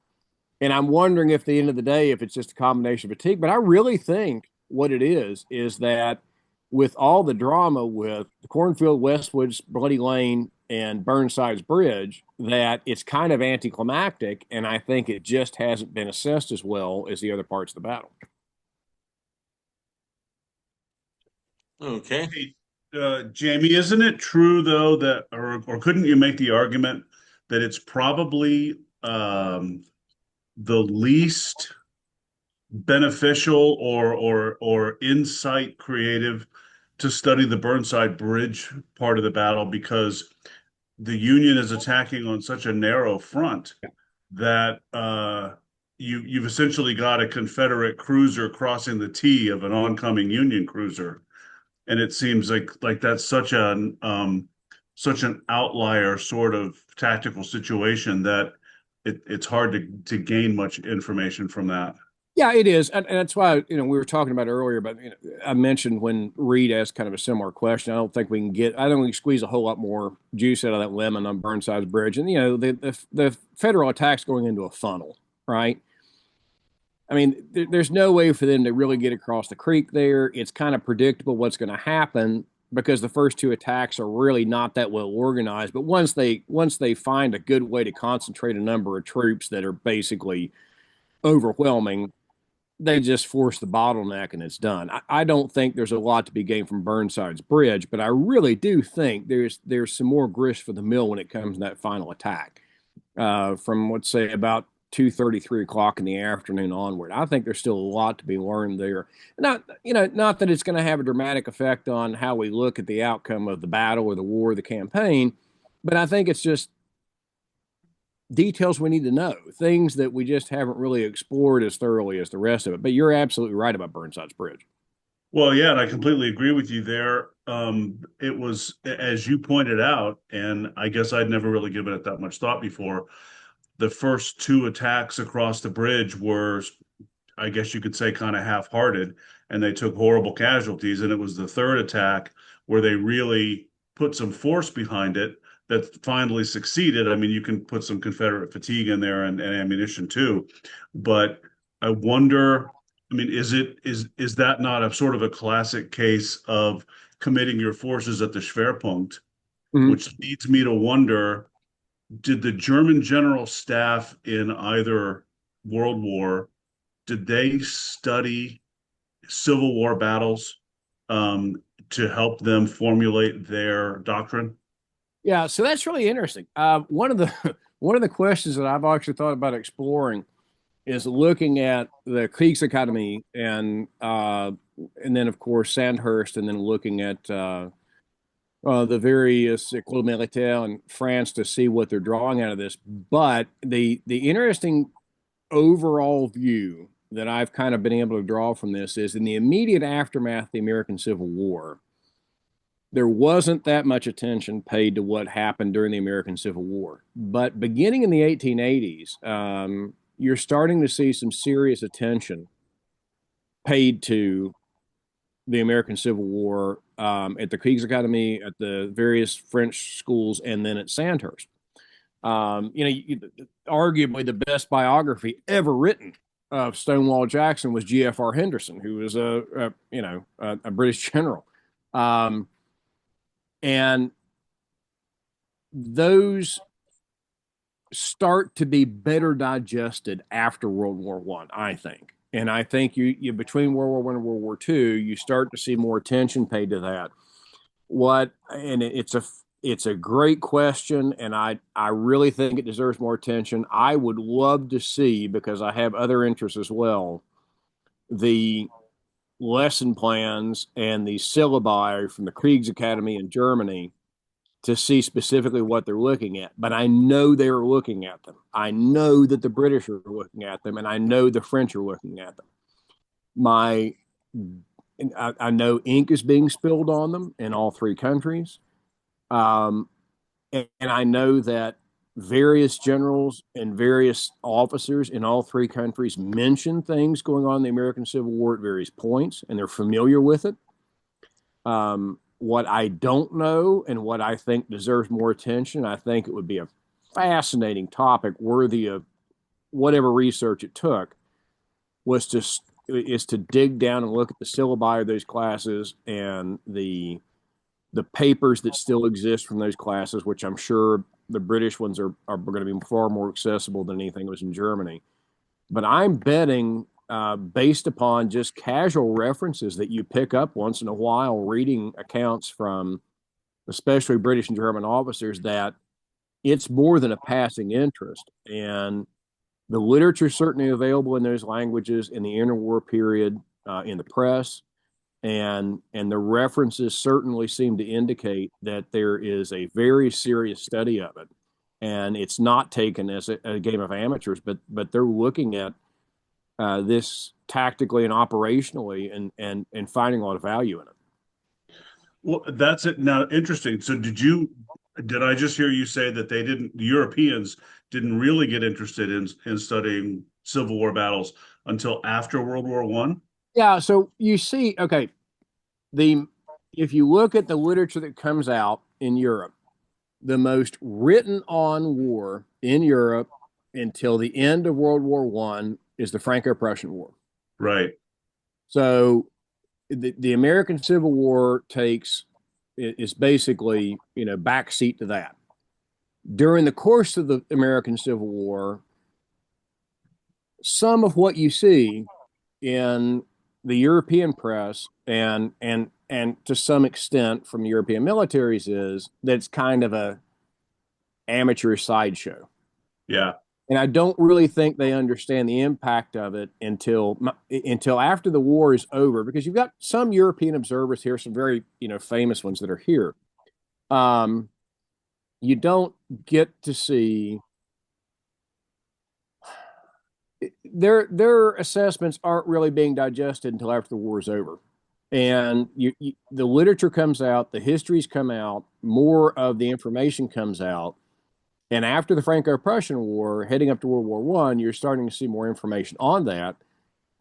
and I'm wondering if at the end of the day, if it's just a combination of fatigue, but I really think what it is that with all the drama with the Cornfield, Westwood's, Bloody Lane, and Burnside's Bridge, that it's kind of anticlimactic, and I think it just hasn't been assessed as well as the other parts of the battle. Okay. Hey, Jamie, isn't it true though that, or couldn't you make the argument that it's probably the least beneficial or insight creative to study the Burnside Bridge part of the battle because the Union is attacking on such a narrow front that you've essentially got a Confederate cruiser crossing the T of an oncoming Union cruiser, and it seems like that's such an outlier sort of tactical situation that it's hard to gain much information from that. Yeah, it is, and that's why we were talking about earlier. But I mentioned when Reed asked kind of a similar question. I don't think we can I don't think we can squeeze a whole lot more juice out of that lemon on Burnside's Bridge. And the federal attacks going into a funnel, right? I mean, there's no way for them to really get across the creek there. It's kind of predictable what's going to happen because the first two attacks are really not that well organized. But once they find a good way to concentrate a number of troops that are basically overwhelming, they just force the bottleneck and it's done. I don't think there's a lot to be gained from Burnside's Bridge, but I really do think there's some more grist for the mill when it comes to that final attack. From let's say about 2:30, 3 o'clock in the afternoon onward. I think there's still a lot to be learned there. Not that it's going to have a dramatic effect on how we look at the outcome of the battle or the war or the campaign, but I think it's just details we need to know, things that we just haven't really explored as thoroughly as the rest of it. But you're absolutely right about Burnside's Bridge. Well, yeah, and I completely agree with you there. It was, as you pointed out, and I guess I'd never really given it that much thought before. the first two attacks across the bridge were, I guess you could say, kind of half-hearted, and they took horrible casualties. And it was the third attack where they really put some force behind it that finally succeeded. I mean, you can put some Confederate fatigue in there and ammunition too, but I wonder. I mean, is that not a sort of a classic case of committing your forces at the Schwerpunkt, Mhm. which leads me to wonder, did the German general staff in either World War, did they study Civil War battles to help them formulate their doctrine? Yeah, so that's really interesting. One of the one of the questions that I've actually thought about exploring is looking at the Kriegsakademie and then of course Sandhurst, and then looking at the various Écoles Militaires in France to see what they're drawing out of this. But the interesting overall view that I've kind of been able to draw from this is in the immediate aftermath of the American Civil War, there wasn't that much attention paid to what happened during the American Civil War. But beginning in the 1880s, you're starting to see some serious attention paid to the American Civil War at the Kriegsakademie, at the various French schools, and then at Sandhurst. Arguably the best biography ever written of Stonewall Jackson was G.F.R. Henderson, who was a British general. And those start to be better digested after World War One, I think. And I think you between World War One and World War Two, you start to see more attention paid to that. It's a great question, and I really think it deserves more attention. I would love to see, because I have other interests as well, the lesson plans and the syllabi from the Kriegsakademie in Germany to see specifically what they're looking at. But I know they're looking at them. I know that the British are looking at them, and I know the French are looking at them. My, I know ink is being spilled on them in all three countries. Um, and I know that various generals and various officers in all three countries mention things going on in the American Civil War at various points, and they're familiar with it. What I don't know and what I think deserves more attention, I think it would be a fascinating topic worthy of whatever research it took, was to dig down and look at the syllabi of those classes and the papers that still exist from those classes, which I'm sure the British ones are going to be far more accessible than anything that was in Germany. But I'm betting, based upon just casual references that you pick up once in a while, reading accounts from especially British and German officers, that it's more than a passing interest. And the literature is certainly available in those languages in the interwar period in the press. And the references certainly seem to indicate that there is a very serious study of it, and it's not taken as a game of amateurs, but they're looking at this tactically and operationally, and finding a lot of value in it. Well, that's it. Now, interesting. So did I just hear you say that the Europeans didn't really get interested in studying Civil War battles until after World War One? Yeah, so you see, okay, the if you look at the literature that comes out in Europe, the most written on war in Europe until the end of World War One is the Franco-Prussian War. Right. So the American Civil War is basically backseat to that. During the course of the American Civil War, some of what you see in the European press and to some extent from European militaries is that it's kind of a amateur sideshow. Yeah. And I don't really think they understand the impact of it until after the war is over, because you've got some European observers here, some very famous ones that are here. You don't get to see their assessments aren't really being digested until after the war is over, and the literature comes out, the histories come out, more of the information comes out, And after the Franco-Prussian War, heading up to World War One, you're starting to see more information on that.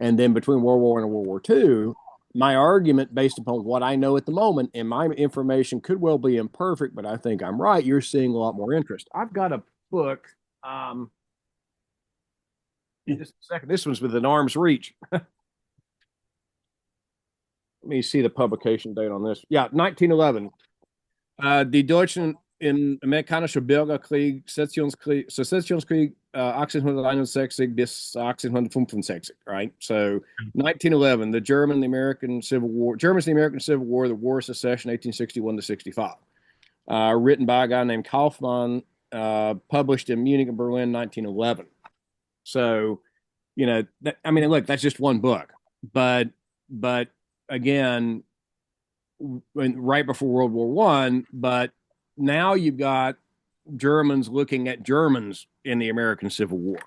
And then between World War One and World War Two, my argument based upon what I know at the moment, and my information could well be imperfect, but I think I'm right, you're seeing a lot more interest. I've got a book. Just a second. This one's within arm's reach. Let me see the publication date on this. Yeah, 1911. Die Deutschen im Amerikanischen Bürgerkrieg, Sezessionskrieg 1861 bis 1865, right? So 1911, the German, the American Civil War, Germans, the American Civil War, the War of Secession, 1861 to 65. Written by a guy named Kaufmann, published in Munich and Berlin, 1911. So, I mean, look, that's just one book, but again, right before World War One, but now you've got Germans looking at Germans in the American Civil War.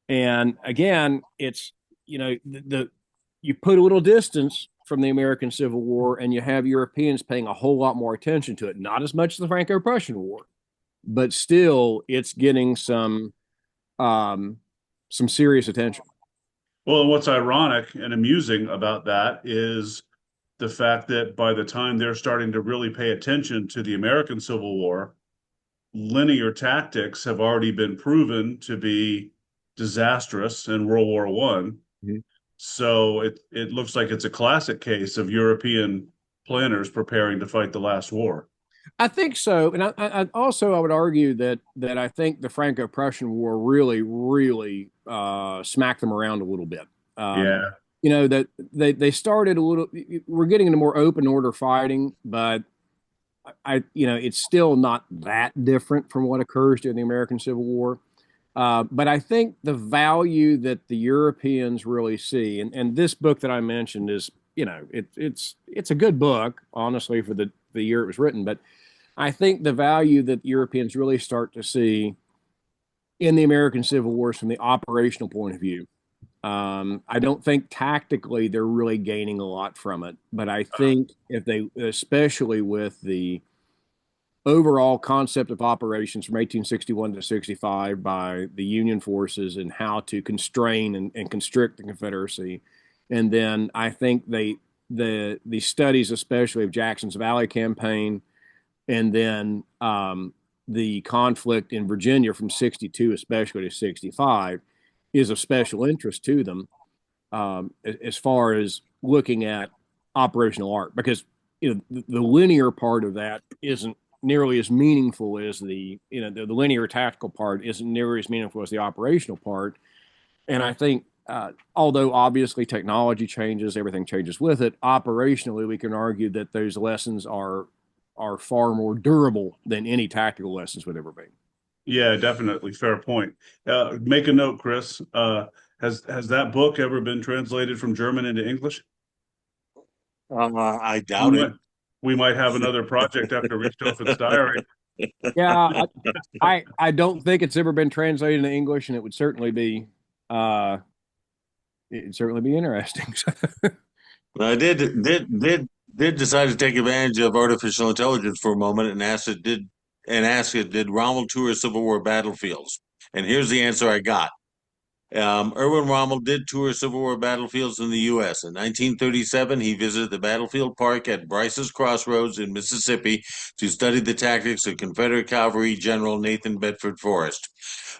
And again, it's you put a little distance from the American Civil War, and you have Europeans paying a whole lot more attention to it. Not as much as the Franco-Prussian War, but still, it's getting some serious attention. Well, what's ironic and amusing about that is the fact that by the time they're starting to really pay attention to the American Civil War, linear tactics have already been proven to be disastrous in World War One. Mhm. So it looks like it's a classic case of European planners preparing to fight the last war. I think so, and I also I would argue that I think the Franco-Prussian War really smacked them around a little bit. Yeah. That they started a little. We're getting into more open order fighting, but it's still not that different from what occurs during the American Civil War. But I think the value that the Europeans really see, and this book that I mentioned is, it's a good book, honestly, for the year it was written, but I think the value that Europeans really start to see in the American Civil War is from the operational point of view. I don't think tactically they're really gaining a lot from it, but I think especially with the overall concept of operations from 1861 to 65 by the Union forces and how to constrain and constrict the Confederacy. And then I think the studies, especially of Jackson's Valley campaign, and then the conflict in Virginia from 62 especially to 65 is of special interest to them, as far as looking at operational art, because the linear part of that isn't nearly as meaningful as the linear tactical part isn't nearly as meaningful as the operational part. And I think although obviously technology changes, everything changes with it, operationally we can argue that those lessons are far more durable than any tactical lessons would ever be. Yeah, definitely. Fair point. Make a note, Chris. Has that book ever been translated from German into English? I We doubt it. might we might have another project after Richthofen's diary. Yeah, I don't think it's ever been translated into English, and uh, it'd certainly be interesting. I did decide to take advantage of artificial intelligence for a moment and ask it, did Rommel tour Civil War battlefields? And here's the answer I got. Erwin Rommel did tour Civil War battlefields in the U.S. In 1937, he visited the battlefield park at Bryce's Crossroads in Mississippi to study the tactics of Confederate cavalry General Nathan Bedford Forrest.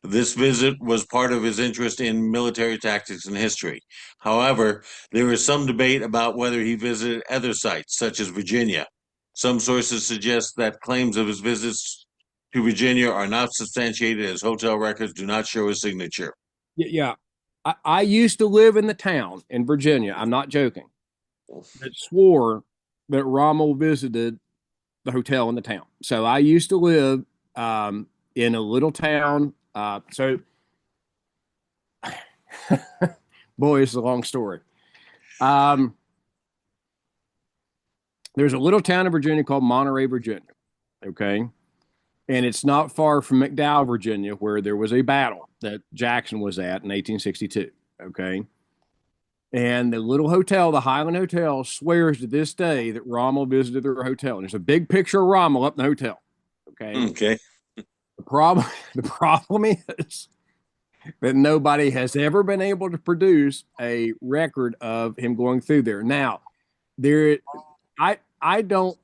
This visit was part of his interest in military tactics and history. However, there is some debate about whether he visited other sites, such as Virginia. Some sources suggest that claims of his visits to Virginia are not substantiated, as hotel records do not show his signature. Yeah, I used to live in the town in Virginia. I'm not joking. That swore that Rommel visited the hotel in the town. So I used to live in a little town. So, boy, it's a long story. There's a little town in Virginia called Monterey, Virginia. Okay. And it's not far from McDowell, Virginia, where there was a battle that Jackson was at in 1862. Okay. And the little hotel, the Highland Hotel, swears to this day that Rommel visited their hotel. And there's a big picture of Rommel up in the hotel. Okay. Okay. The problem, the problem is that nobody has ever been able to produce a record of him going through there. Now, there, I don't.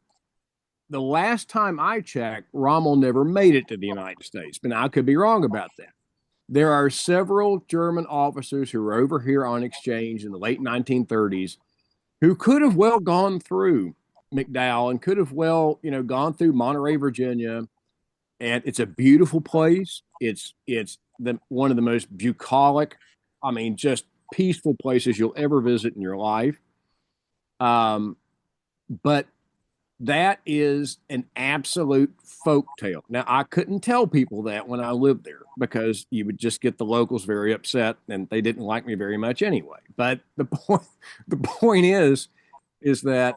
The last time I checked, Rommel never made it to the United States, but I could be wrong about that. There are several German officers who were over here on exchange in the late 1930s who could have well gone through McDowell and could have well, gone through Monterey, Virginia, and it's a beautiful place. It's one of the most bucolic, I mean, just peaceful places you'll ever visit in your life. But that is an absolute folk tale. Now, I couldn't tell people that when I lived there because you would just get the locals very upset, and they didn't like me very much anyway. But the point is that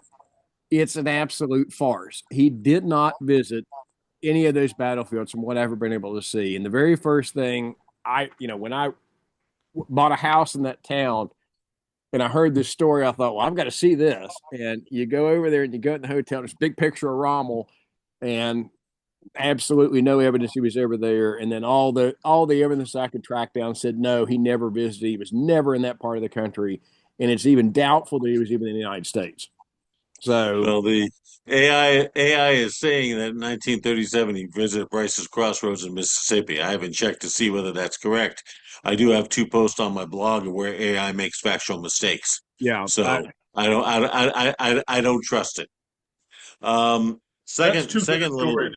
it's an absolute farce. He did not visit any of those battlefields from what I've ever been able to see. And the very first thing when I bought a house in that town and I heard this story, I thought, well, I've got to see this. And you go over there and you go in the hotel, there's a big picture of Rommel and absolutely no evidence he was ever there. And then all the evidence I could track down said, no, he never visited. He was never in that part of the country. And it's even doubtful that he was even in the United States. So, Well, the AI is saying that in 1937 he visited Bryce's Crossroads in Mississippi. I haven't checked to see whether that's correct. I do have two posts on my blog where AI makes factual mistakes, yeah, so I don't trust it. Um, That's second too good a second little story.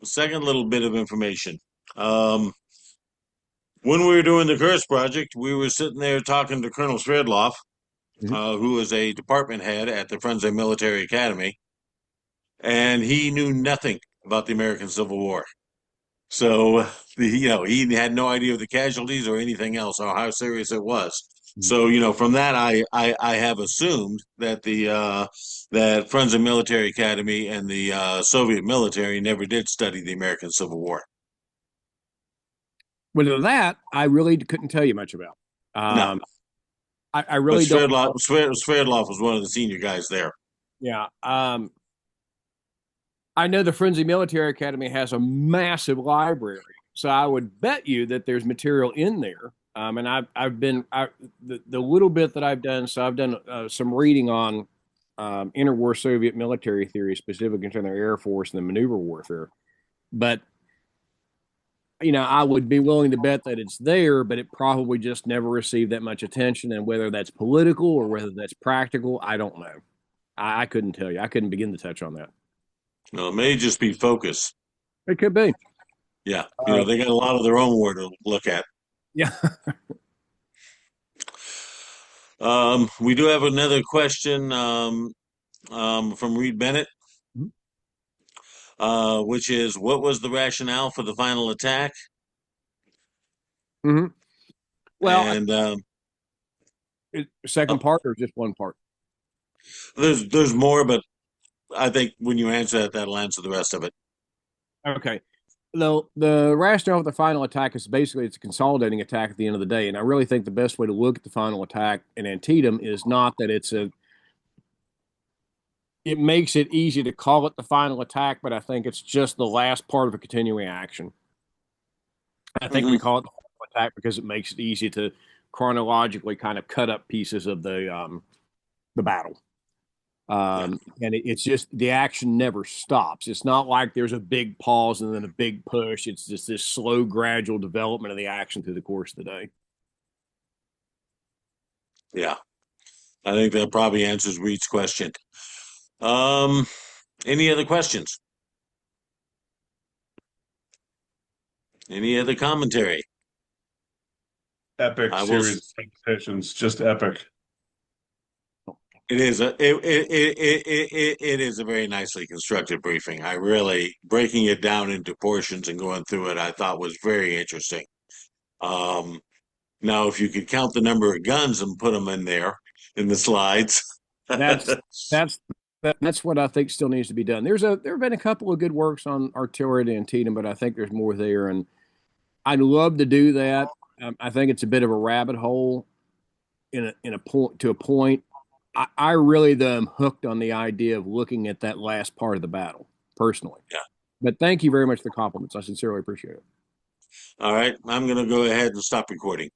second little bit of information. Um, when we were doing the Curse project, we were sitting there talking to Colonel Sverdlov, mhm. who is a department head at the Friends of Military Academy, and he knew nothing about the American Civil War. So, he had no idea of the casualties or anything else or how serious it was. So, from that, I have assumed that that Friends of Military Academy and the Soviet military never did study the American Civil War. With that, I really couldn't tell you much about. No, I but really don't know. Sverdlov was one of the senior guys there. Yeah. I know the Frenzy Military Academy has a massive library, so I would bet you that there's material in there. And the little bit that I've done. So I've done some reading on interwar Soviet military theory, specifically concerning their Air Force and the maneuver warfare. But I would be willing to bet that it's there, but it probably just never received that much attention. And whether that's political or whether that's practical, I don't know. I couldn't tell you. I couldn't begin to touch on that. No, it may just be focus. It could be. Yeah, Uh, they got a lot of their own war to look at. yeah. We do have another question from Reed Bennett, which is, what was the rationale for the final attack? Hmm. Well, And second part or just one part? there's more, but I think when you answer that, that'll answer the rest of it. Okay. The rationale of the final attack is basically it's a consolidating attack at the end of the day. And I really think the best way to look at the final attack in Antietam is not that it makes it easy to call it the final attack, but I think it's just the last part of a continuing action. I think we Hmm. call it the final attack because it makes it easy to chronologically kind of cut up pieces of the battle. Yeah, And it's just the action never stops. It's not like there's a big pause and then a big push. It's just this slow, gradual development of the action through the course of the day. yeah. I think that probably answers Reed's question. Um, any other questions? Any other commentary? Epic I will. series of presentations, just epic. It is it is a very nicely constructed briefing. I really breaking it down into portions and going through it, I thought was very interesting. Um, Now, if you could count the number of guns and put them in there in the slides. That's that's that's what I think still needs to be done. There have been a couple of good works on artillery and Antietam, but I think there's more there, and I'd love to do that. I think it's a bit of a rabbit hole in a point to a point. I really though am hooked on the idea of looking at that last part of the battle. personally. Yeah. But thank you very much for the compliments. I sincerely appreciate it. All right. I'm going to go ahead and stop recording.